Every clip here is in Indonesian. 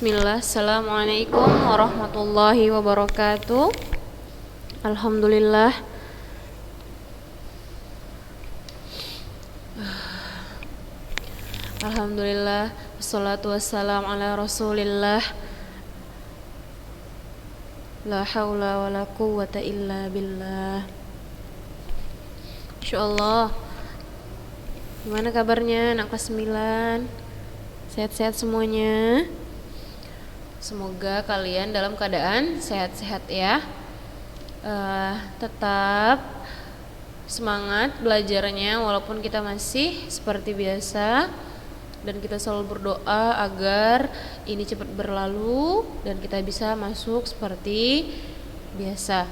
Bismillah, Assalamualaikum warahmatullahi wabarakatuh. Alhamdulillah. Alhamdulillah, wassalatu wassalamu ala rasulillah. La haula wa la quwwata illa billah. Insyaallah. Gimana kabarnya anak kelas 9? Sehat-sehat semuanya? Semoga kalian dalam keadaan sehat-sehat ya. Tetap semangat belajarnya walaupun kita masih seperti biasa, dan kita selalu berdoa agar ini cepat berlalu dan kita bisa masuk seperti biasa.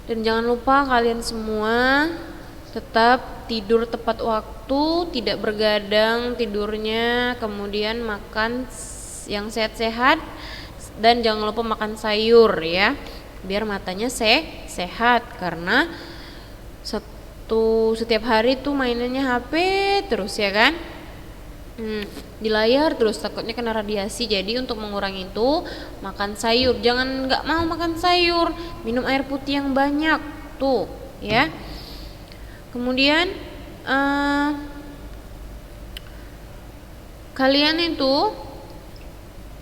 Dan jangan lupa kalian semua tetap tidur tepat waktu, tidak bergadang tidurnya, kemudian makan yang sehat-sehat, dan jangan lupa makan sayur ya, biar matanya sehat, karena setiap hari tuh mainannya HP terus ya kan, di layar terus, takutnya kena radiasi. Jadi untuk mengurangi itu, makan sayur, jangan nggak mau makan sayur, minum air putih yang banyak tuh ya. Kemudian kalian itu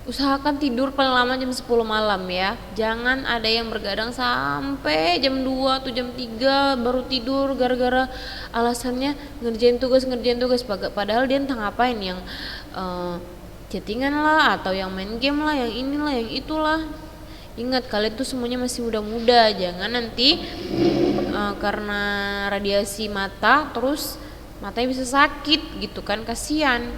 usahakan tidur paling lama jam 10 malam ya. Jangan ada yang bergadang sampai jam 2 atau jam 3 baru tidur gara-gara alasannya ngerjain tugas. Padahal dia entah ngapain, yang chattingan lah, atau yang main game lah, yang inilah, yang itulah. Ingat, kalian tuh semuanya masih muda-muda. Jangan nanti karena radiasi mata terus matanya bisa sakit gitu kan, kasihan.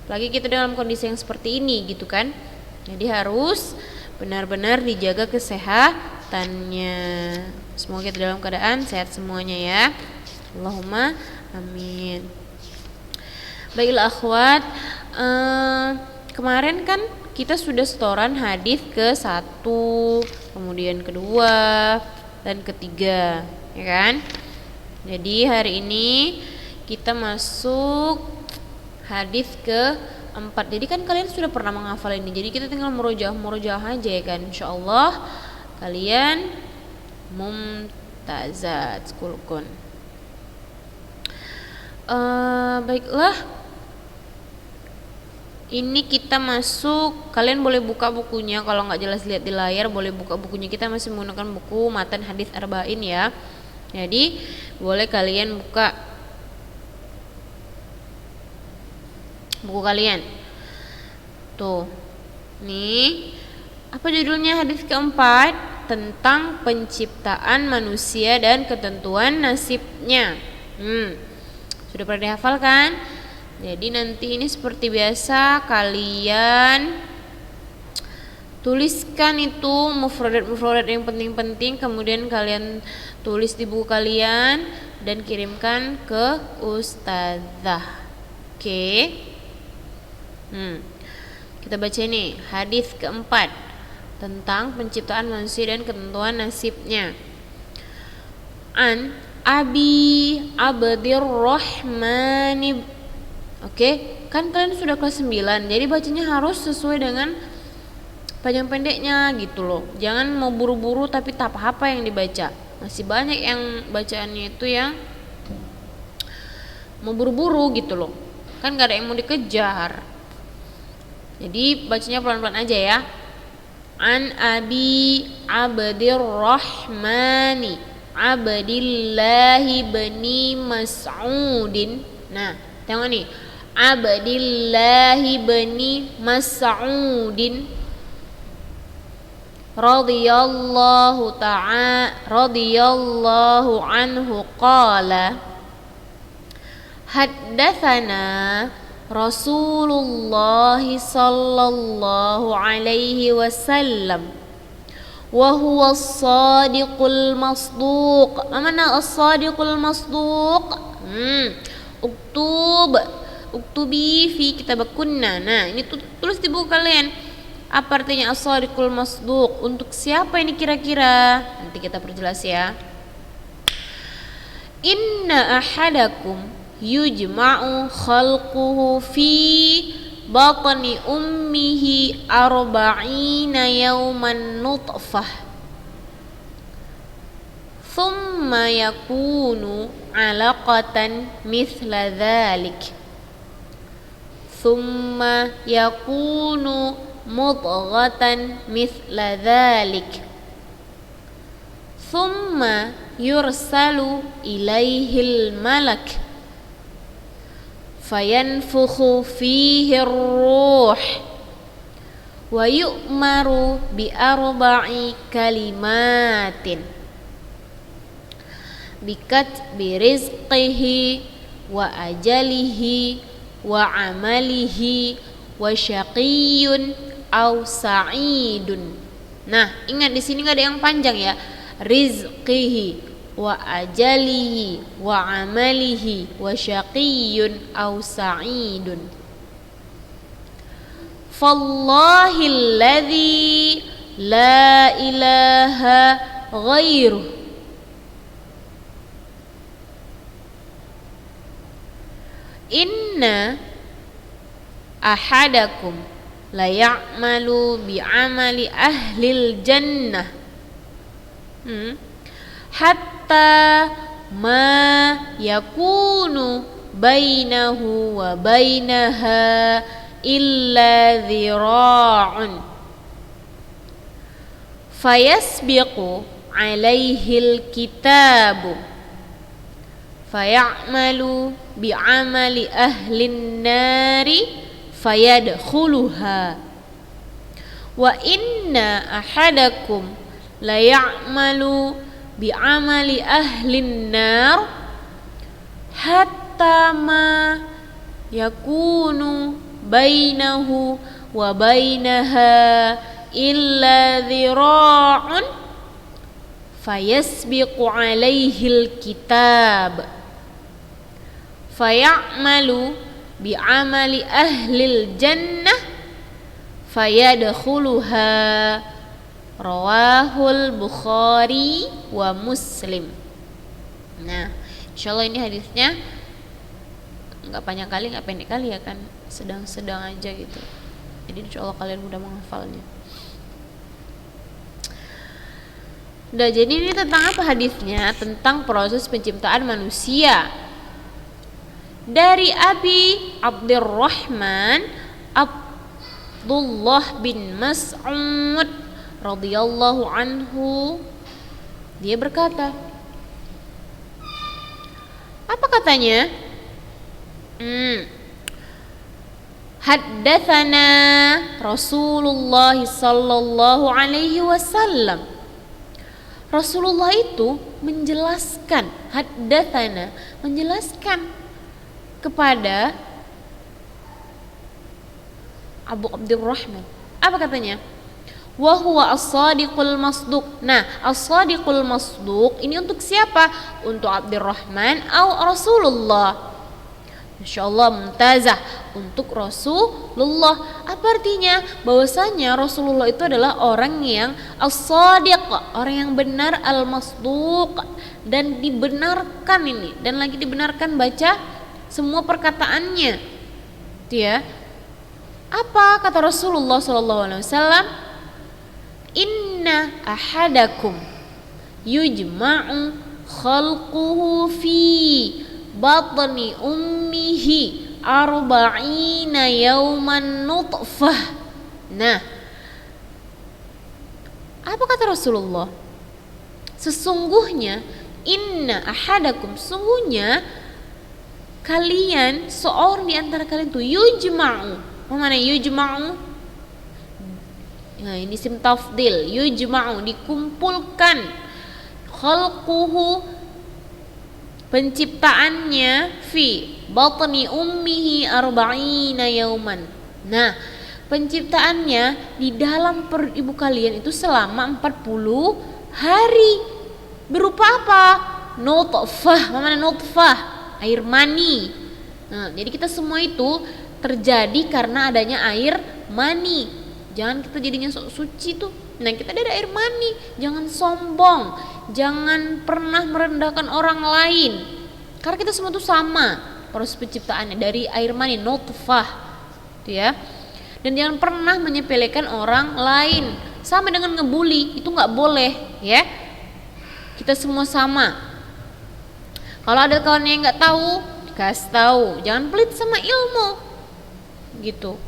Apalagi kita dalam kondisi yang seperti ini gitu kan. Jadi harus benar-benar dijaga kesehatannya. Semoga kita dalam keadaan sehat semuanya ya. Allahumma amin. Baiklah akhwat, kemarin kan kita sudah setoran hadis ke-1, kemudian kedua, dan ketiga ya kan. Jadi hari ini kita masuk hadis ke-4. Jadi kan kalian sudah pernah menghafal ini, jadi kita tinggal murojaah aja ya kan. Insyaallah kalian mumtazat kulkun. Baiklah, ini kita masuk, kalian boleh buka bukunya. Kalau nggak jelas lihat di layar, boleh buka bukunya. Kita masih menggunakan buku Matan Hadis Arba'in ya. Jadi boleh kalian buka buku kalian tuh. Nih, apa judulnya? Hadis keempat, tentang penciptaan manusia dan ketentuan nasibnya. Sudah pernah dihafal kan? Jadi nanti ini seperti biasa, kalian tuliskan itu mufradat yang penting-penting, kemudian kalian tulis di buku kalian dan kirimkan ke ustazah. Oke. Kita baca ini hadis keempat, tentang penciptaan manusia dan ketentuan nasibnya. An Abi Abdirrahman. Oke, kan kalian sudah kelas 9, jadi bacanya harus sesuai dengan panjang pendeknya gitu loh. Jangan mau buru-buru tapi tak apa yang dibaca. Masih banyak yang bacaannya itu yang mau buru-buru gitu loh, kan gak ada yang mau dikejar. Jadi bacanya pelan-pelan aja ya. An Abi Abdirrahmani Abdillahi bani Mas'udin. Nah, tengok nih, Abdillahi bani Mas'udin radhiyallahu anhu qala haddatsana Rasulullah sallallahu alaihi wasallam wa huwa as-sadiqul masduq. Mana as-sadiqul masduq? Uktubi fi kitabakunna. Nah, ini tulis di buku kalian. Apa artinya as-sadiqul masduq? Untuk siapa ini kira-kira? Nanti kita perjelas ya. Inna ahadakum yujma'u khalquhu fi batni ummihi arba'ina yawman nutfah thumma yakunu alaqatan mithla dhalik thumma yakunu mudghatan mithla dhalik thumma yursalu ilaihil malak fayanfukhu fihi ruh wa yu'maru bi arba'i kalimatin bikatbi rizqihi wa ajalihi wa amalihi wa syaqiyyun aw sa'idun. Nah, ingat di sini enggak ada yang panjang ya. Rizqihi wa ajalihi wa amalihi wa syaqiyyun aw sa'idun. Fallahilladzi la ilaha ghairuh inna ahadakum la ya'malu bi'amali ahlil jannah hatta ma yakunu bainahu wa bainaha illa dhira'un fayasbiqu alaihil kitabu fayamalu bi'amali ahlin nari fayadkhuluha wa inna ahadakum la ya'malu bi'amali ahlin nar hatta ma yakunu bainahu wa bainaha illa dhira'un fayasbiqu alaihil kitab fayamalu bi'amali ahlil jannah fayadkhuluha rawahul Bukhari wa Muslim. Nah, insyaallah ini hadisnya enggak panjang kali, enggak pendek kali ya kan, sedang-sedang aja gitu. Jadi insyaallah kalian mudah menghafalnya. Udah, jadi ini tentang apa hadisnya? Tentang proses penciptaan manusia. Dari Abi Abdurrahman Abdullah bin Mas'ud radhiyallahu anhu, dia berkata, apa katanya? Haddatsana Rasulullah sallallahu alaihi wasallam. Rasulullah itu menjelaskan, haddatsana, menjelaskan kepada Abu Abdurrahman. Apa katanya? Wa huwa as-sadiqul masduq. Nah, as-sadiqul masduq ini untuk siapa? Untuk Abdurrahman atau Rasulullah? Insyaallah mumtazah, untuk Rasulullah. Apa artinya? Bahwasanya Rasulullah itu adalah orang yang as-sadiq, orang yang benar, al-masduq, dan dibenarkan ini, dan lagi dibenarkan baca semua perkataannya. Itu ya. Apa kata Rasulullah sallallahu alaihi wasallam? Inna ahadakum yujma'u khalquhu fi batni ummihi arba'ina yawman nutfah. Nah, apa kata Rasulullah? Sesungguhnya inna ahadakum, sungguhnya kalian, seorang di antara kalian tuh yujma'u. Mana yujma'u? Nah, ini isim tafdil. Yujma'u, dikumpulkan. Khalquhu, penciptaannya, fi batni ummihi arba'ina yauman. Nah, penciptaannya di dalam perut ibu kalian itu selama 40 hari. Berupa apa? Nutfah. Mana nutfah? Air mani. Nah, jadi kita semua itu terjadi karena adanya air mani. Jangan kita jadinya sok suci tuh. Nah, kita dari air mani. Jangan sombong. Jangan pernah merendahkan orang lain. Karena kita semua tuh sama proses penciptaannya dari air mani, nutfah. gitu ya. Dan jangan pernah menyepelekan orang lain, sama dengan ngebully, itu nggak boleh ya. Kita semua sama. Kalau ada kawan yang nggak tahu, dikasih tahu, jangan pelit sama ilmu gitu.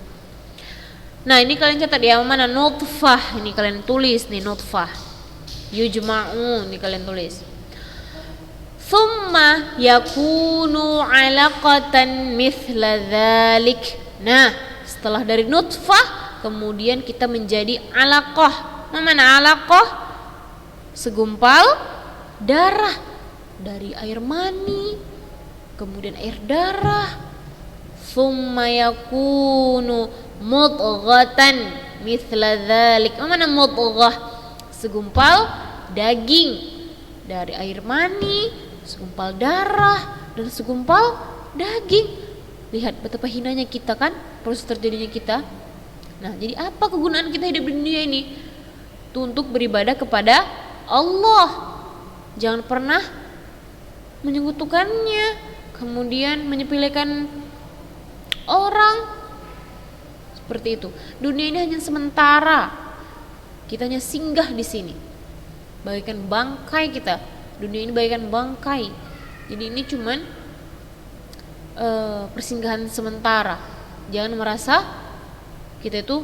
Nah ini kalian catat ya, mana nutfah, ini kalian tulis nih, nutfah yujma'u, ini kalian tulis. Thumma yakunu alaqatan mithla dhalik. Nah setelah dari nutfah kemudian kita menjadi alaqah. Mana alaqah? Segumpal darah dari air mani, kemudian air darah. Thumma yakunu mudghatan mithla dhalik. Mana mudghah? Segumpal daging dari air mani, segumpal darah, dan segumpal daging. Lihat betapa hinanya kita kan, proses terjadinya kita. Nah jadi apa kegunaan kita hidup di dunia ini? Itu untuk beribadah kepada Allah. Jangan pernah menyekutukannya, kemudian menyepelekan orang. Seperti itu. Dunia ini hanya sementara. Kita hanya singgah di sini. Bagaikan bangkai kita. Dunia ini bagaikan bangkai. Jadi ini cuman persinggahan sementara. Jangan merasa kita itu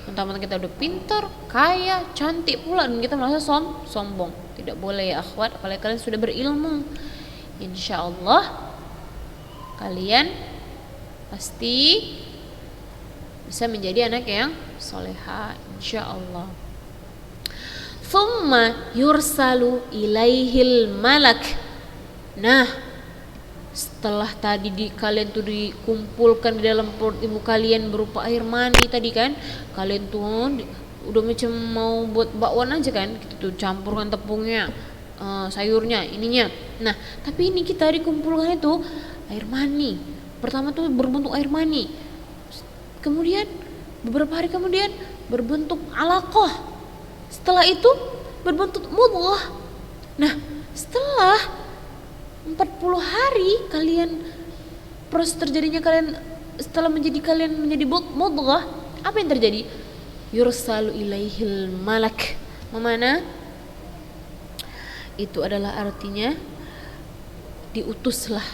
mentang-mentang kita udah pintar, kaya, cantik pula, dan kita merasa sombong. Tidak boleh ya akhwat, apalagi kalian sudah berilmu. Insya Allah kalian pasti bisa menjadi anak yang soleha, insya Allah. Thumma yursalu ilaihil malak. Nah setelah tadi kalian tuh dikumpulkan di dalam perut ibu kalian berupa air mani tadi kan, kalian tuh udah macam mau buat bakwan aja kan, gitu tuh campurkan tepungnya, sayurnya, ininya. Nah tapi ini kita dikumpulkan itu air mani. Pertama tuh berbentuk air mani, kemudian beberapa hari kemudian berbentuk alaqah, setelah itu berbentuk mudghah. Nah setelah 40 hari kalian, proses terjadinya kalian setelah kalian menjadi mudghah, apa yang terjadi? Yursalu ilaihil malak. Mana? Itu adalah artinya diutuslah.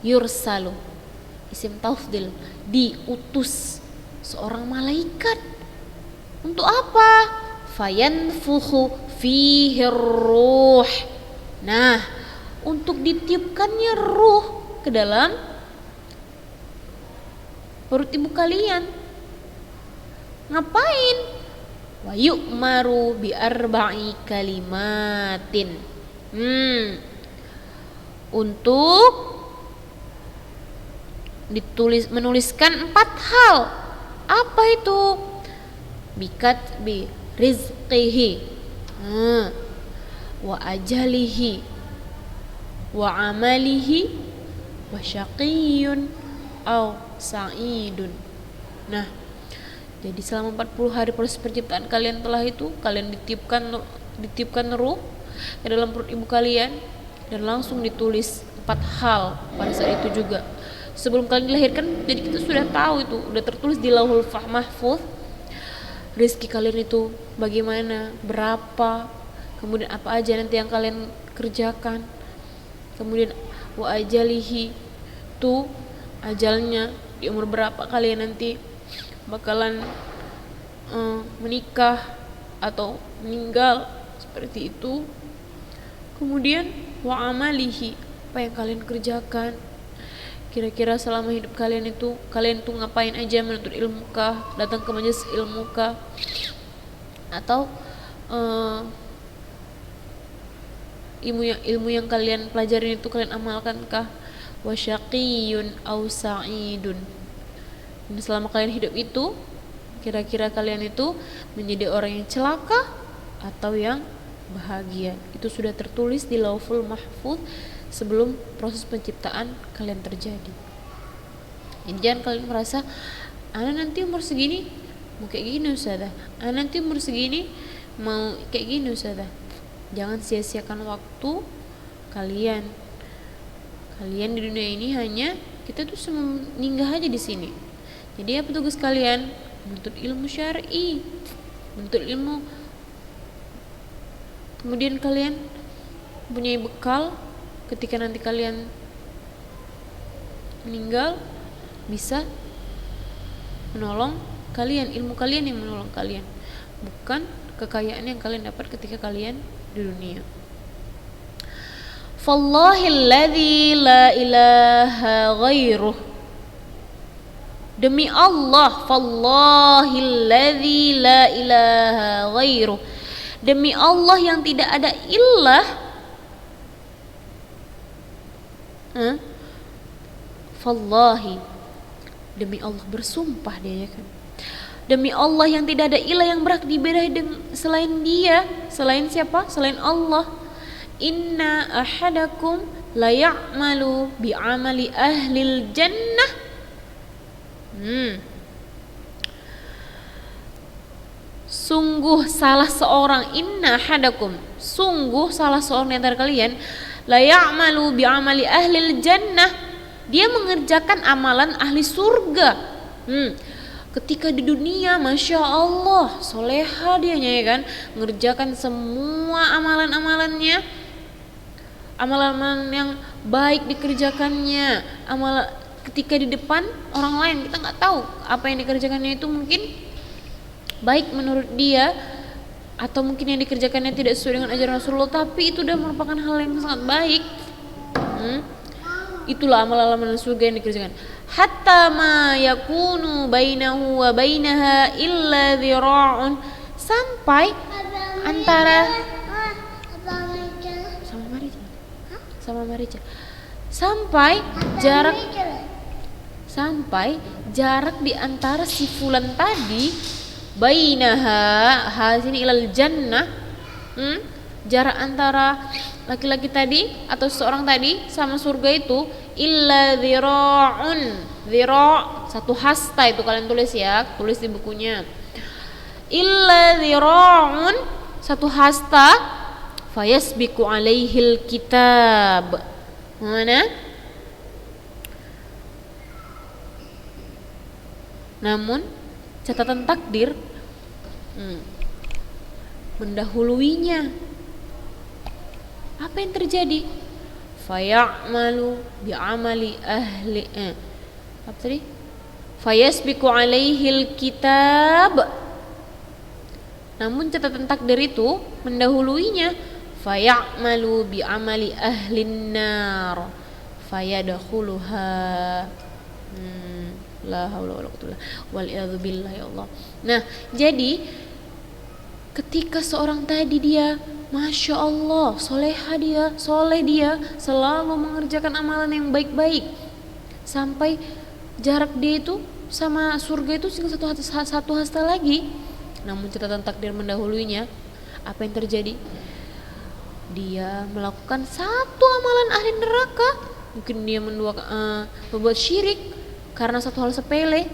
Yursalu isim tafdil, diutus seorang malaikat. Untuk apa? Fayanfukhu fihi ruh. Nah untuk ditiupkannya ruh ke dalam perut ibu kalian. Ngapain? Wa yu'maru bi arba'i kalimatin. Untuk menuliskan 4 hal. Apa itu? Bikat bi rizqihi, wa ajalihi, wa amalihi, wa syaqiyun aw sa'idun. Nah jadi selama 40 hari proses penciptaan kalian telah itu, kalian ditiupkan ruh ke dalam perut ibu kalian, dan langsung ditulis 4 hal pada saat itu juga. Sebelum kalian dilahirkan, jadi kita sudah tahu itu, udah tertulis di Lauhul Mahfuz. Rezeki kalian itu bagaimana, berapa, kemudian apa aja nanti yang kalian kerjakan. Kemudian wa ajalihi, tuh ajalnya di umur berapa kalian nanti bakalan menikah atau meninggal, seperti itu. Kemudian wa amalihi, apa yang kalian kerjakan, kira-kira selama hidup kalian itu kalian tuh ngapain aja, menuntut ilmu kah, datang ke majelis ilmu kah, atau ilmu yang kalian pelajarin itu kalian amalkan kah? Wa syaqiyun aw sa'idun. Dan selama kalian hidup itu, kira-kira kalian itu menjadi orang yang celaka atau yang bahagia. Itu sudah tertulis di Lauhul Mahfuz sebelum proses penciptaan kalian terjadi. Jadi jangan kalian merasa, ana nanti umur segini mau kayak gini ustazah, ana nanti umur segini mau kayak gini ustazah. Jangan sia-siakan waktu kalian. Kalian di dunia ini hanya, kita tuh singgah aja di sini. Jadi apa tugas kalian? Menuntut ilmu syar'i, menuntut ilmu. Kemudian kalian punya bekal ketika nanti kalian meninggal, bisa menolong kalian, ilmu kalian yang menolong kalian, bukan kekayaan yang kalian dapat ketika kalian di dunia. Fallahilladzi la ilaha ghairuh, demi Allah, fallahilladzi la ilaha ghairuh, demi Allah yang tidak ada ilah. Fallahi, demi Allah, bersumpah dia, ya kan, demi Allah yang tidak ada ilah yang berhak diibadahi selain dia. Selain siapa? Selain Allah. Inna ahadakum la ya'malu bi'amali ahlil jannah. Sungguh salah seorang, inna ahadakum, sungguh salah seorang di antara kalian, la ya'malu bi'amali ahlil jannah, dia mengerjakan amalan ahli surga. Ketika di dunia, masya Allah, soleha dianya, ya kan, mengerjakan semua amalan-amalannya, amalan-amalan yang baik dikerjakannya. Ketika di depan orang lain, kita nggak tahu apa yang dikerjakannya itu mungkin baik menurut dia, atau mungkin yang dikerjakannya tidak sesuai dengan ajaran Rasulullah, tapi itu sudah merupakan hal yang sangat baik. Itulah amalan-amalan surga yang dikerjakan. Hatta ma yakunu bainahu wa bainaha illa dhira'un, sampai antara sama Marica, sampai jarak di antara si fulan tadi, bainaha, sini ilal jannah, jarak antara laki-laki tadi atau seseorang tadi sama surga itu, illa dhira'un, dhira' satu hasta, itu kalian tulis ya, tulis di bukunya, illa dhira'un, satu hasta, fayasbiqu alaihil kitab. Mana? Namun catatan takdir mendahuluinya. Apa yang terjadi? Faya'malu bi'amali ahli apa tadi? Fayasbiqu alaihil kitab. Namun catatan takdir itu mendahuluinya. Faya'malu bi'amali ahlin nar fayadkhuluha. La haula wala quwwata wal iyadzu billah, ya Allah. Nah, jadi ketika seorang tadi dia, masya Allah, soleha dia, soleh dia, selalu mengerjakan amalan yang baik-baik, sampai jarak dia itu sama surga itu tinggal satu hasta lagi. Namun catatan takdir mendahuluinya. Apa yang terjadi? Dia melakukan satu amalan ahli neraka. Mungkin dia membuat syirik karena satu hal sepele,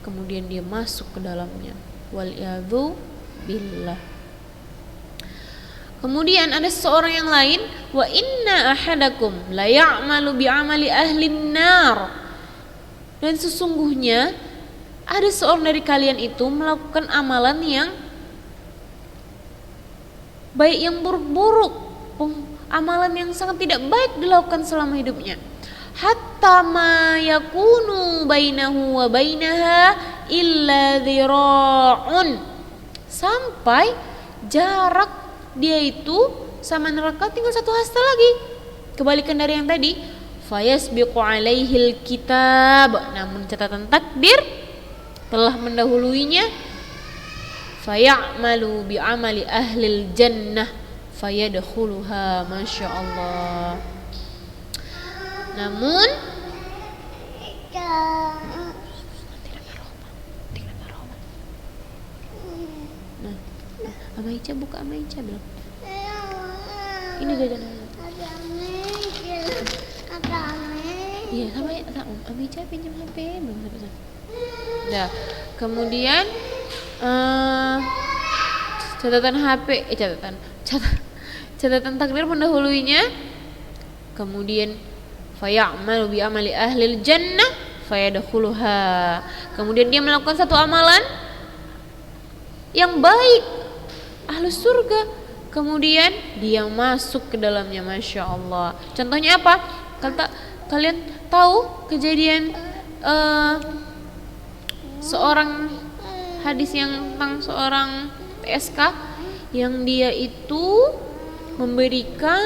kemudian dia masuk ke dalamnya. Wal'iyadzu billah. Kemudian ada seseorang yang lain, wa inna ahadakum la ya'malu bi'amali ahlin nar, dan sesungguhnya ada seorang dari kalian itu melakukan amalan yang baik, yang buruk-buruk, amalan yang sangat tidak baik dilakukan selama hidupnya. Hatta ma yakunu bainahu wa bainaha illa dhira'un, sampai jarak dia itu sama neraka tinggal satu hasta lagi. Kebalikan dari yang tadi, fayasbiqu alaihil kitab, namun catatan takdir telah mendahuluinya. Faya'malu bi'amali ahlil jannah fayadkhuluha, masya Allah. Namun Amaica, buka Amaica bilang. Ini jajanan. Iya, sama Amaica pinjam HP belum sampai. Nah, kemudian catatan takdir mendahuluinya. Kemudian faya'malu bi amali ahlil jannah fayadkhuluha. Kemudian dia melakukan satu amalan yang baik, ahlus surga, kemudian dia masuk ke dalamnya, masya Allah. Contohnya apa? Kalian tahu kejadian seorang hadis yang tentang seorang PSK yang dia itu memberikan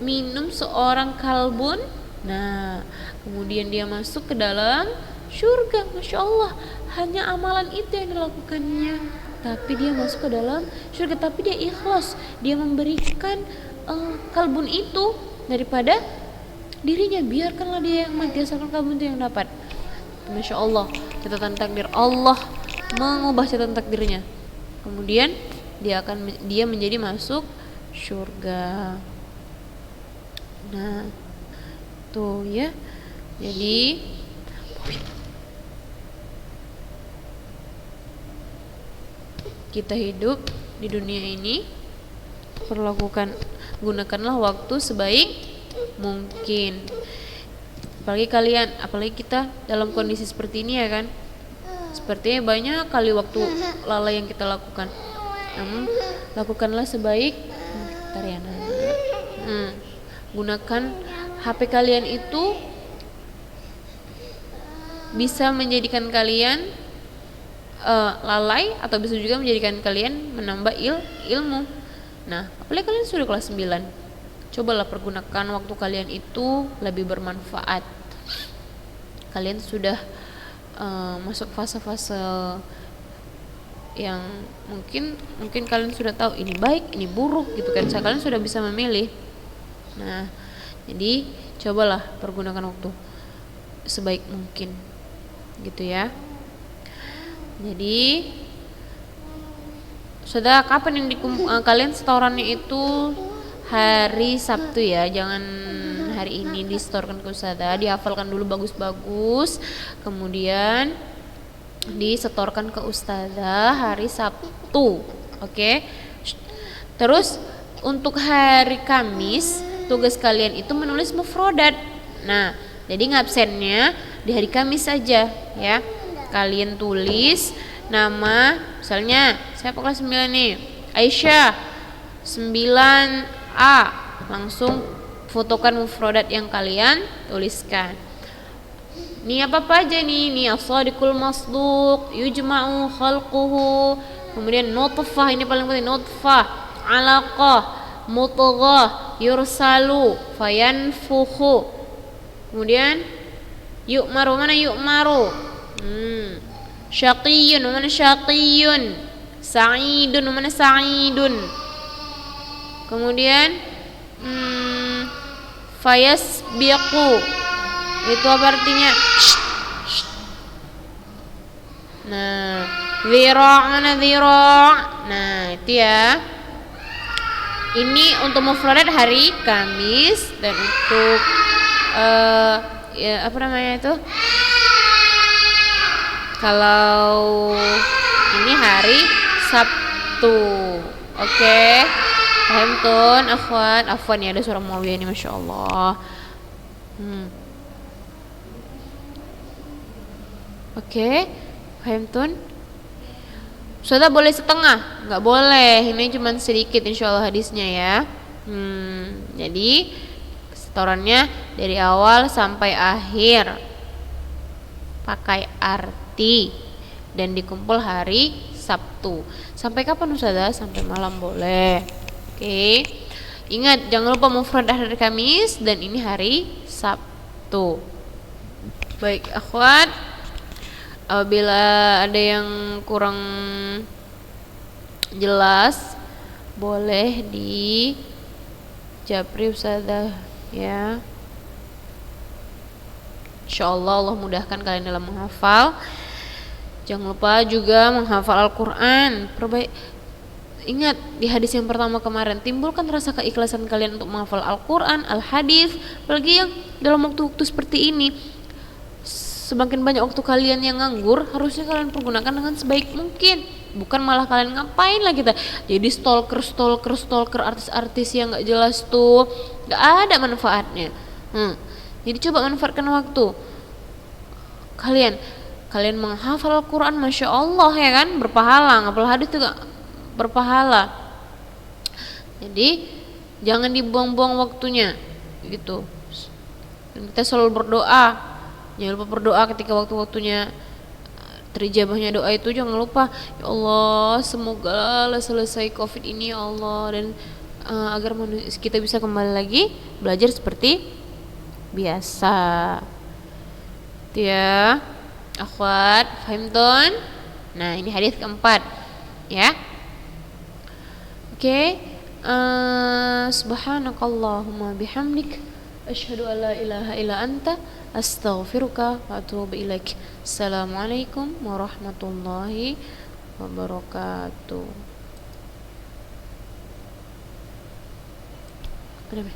minum seorang kalbun. Nah, kemudian dia masuk ke dalam surga, masya Allah. Hanya amalan itu yang dilakukannya, tapi dia masuk ke dalam surga. Tapi dia ikhlas, dia memberikan kalbun itu daripada dirinya. Biarkanlah dia yang mati asalkan kalbun itu yang dapat. Masya Allah, catatan takdir Allah mengubah catatan takdirnya. Kemudian dia menjadi masuk surga. Nah, tuh ya. Jadi kita hidup di dunia ini, gunakanlah waktu sebaik mungkin. Apalagi kita dalam kondisi seperti ini ya kan. Sepertinya banyak kali waktu lalai yang kita lakukan. Namun lakukanlah sebaik Tariana. Gunakan HP kalian itu bisa menjadikan kalian lalai, atau bisa juga menjadikan kalian menambah ilmu. Nah, apalagi kalian sudah kelas 9, cobalah pergunakan waktu kalian itu lebih bermanfaat. Kalian sudah masuk fase-fase yang mungkin kalian sudah tahu ini baik, ini buruk gitu kan. Kalian sudah bisa memilih. Nah, jadi cobalah pergunakan waktu sebaik mungkin gitu ya. Jadi sudah kapan yang kalian setorannya itu hari Sabtu ya, jangan hari ini disetorkan ke Ustazah. Dihafalkan dulu bagus-bagus, kemudian disetorkan ke Ustazah hari Sabtu. Oke. Terus untuk hari Kamis tugas kalian itu menulis mufrodat. Nah, jadi ngabsennya di hari Kamis saja ya. Kalian tulis nama, misalnya saya kelas 9 nih, Aisyah 9A, langsung fotokan mufrodat yang kalian tuliskan. Ini apa aja nih? Ini as-sadiqul masduq, yujma'u khalquhu, kemudian nutfah, ini paling penting, nutfah, alaqah, mudghah, yursalu, fayanfukhu. Kemudian yu'maru, mana yu'maru? Syaqiyun, mana syaqiyun? Sa'idun, mana sa'idun? Kemudian fayasbiqu, itu apa artinya? Nah, dhira', mana dhira'? Nah, itu ya. Ini untuk mufradat hari Kamis, dan untuk ya apa namanya itu? Kalau ini hari Sabtu. Oke. Paham tun, Afwan ya, ada suara Muawiyah ini, masya Allah. Oke. Paham tun. Sudah boleh setengah? Nggak boleh. Ini cuma sedikit insya Allah hadisnya ya. Jadi setorannya dari awal sampai akhir, pakai arti, dan dikumpul hari Sabtu. Sampai kapan Ustazah? Sampai malam boleh. Oke. Ingat, jangan lupa mufradat hari Kamis, dan ini hari Sabtu. Baik, akhwat, apabila ada yang kurang jelas boleh di japri Ustazah ya. Insyaallah Allah mudahkan kalian dalam menghafal. Jangan lupa juga menghafal Al-Quran. Ingat di hadis yang pertama kemarin, timbulkan rasa keikhlasan kalian untuk menghafal Al-Quran, Al-Hadis. Apalagi yang dalam waktu-waktu seperti ini, semakin banyak waktu kalian yang nganggur, harusnya kalian pergunakan dengan sebaik mungkin. Bukan malah kalian ngapain lah kita jadi stalker artis-artis yang gak jelas tuh, gak ada manfaatnya. Jadi coba manfaatkan waktu. kalian kalian menghafal Al-Quran, Masya Allah ya kan, berpahala, ngapal hadis juga berpahala. Jadi jangan dibuang-buang waktunya gitu. Dan kita selalu berdoa, jangan lupa berdoa ketika waktu-waktunya terijabahnya doa itu. Jangan lupa, ya Allah semoga selesai COVID ini ya Allah, dan agar kita bisa kembali lagi belajar seperti biasa. Itu ya akhwat, fahimton. Nah ini hadis keempat ya. Oke. Subhanakallahumma bihamdik asyhadu an la ilaha illa anta astaghfiruka wa atubu ilaik. Assalamualaikum warahmatullahi wabarakatuh. Udah,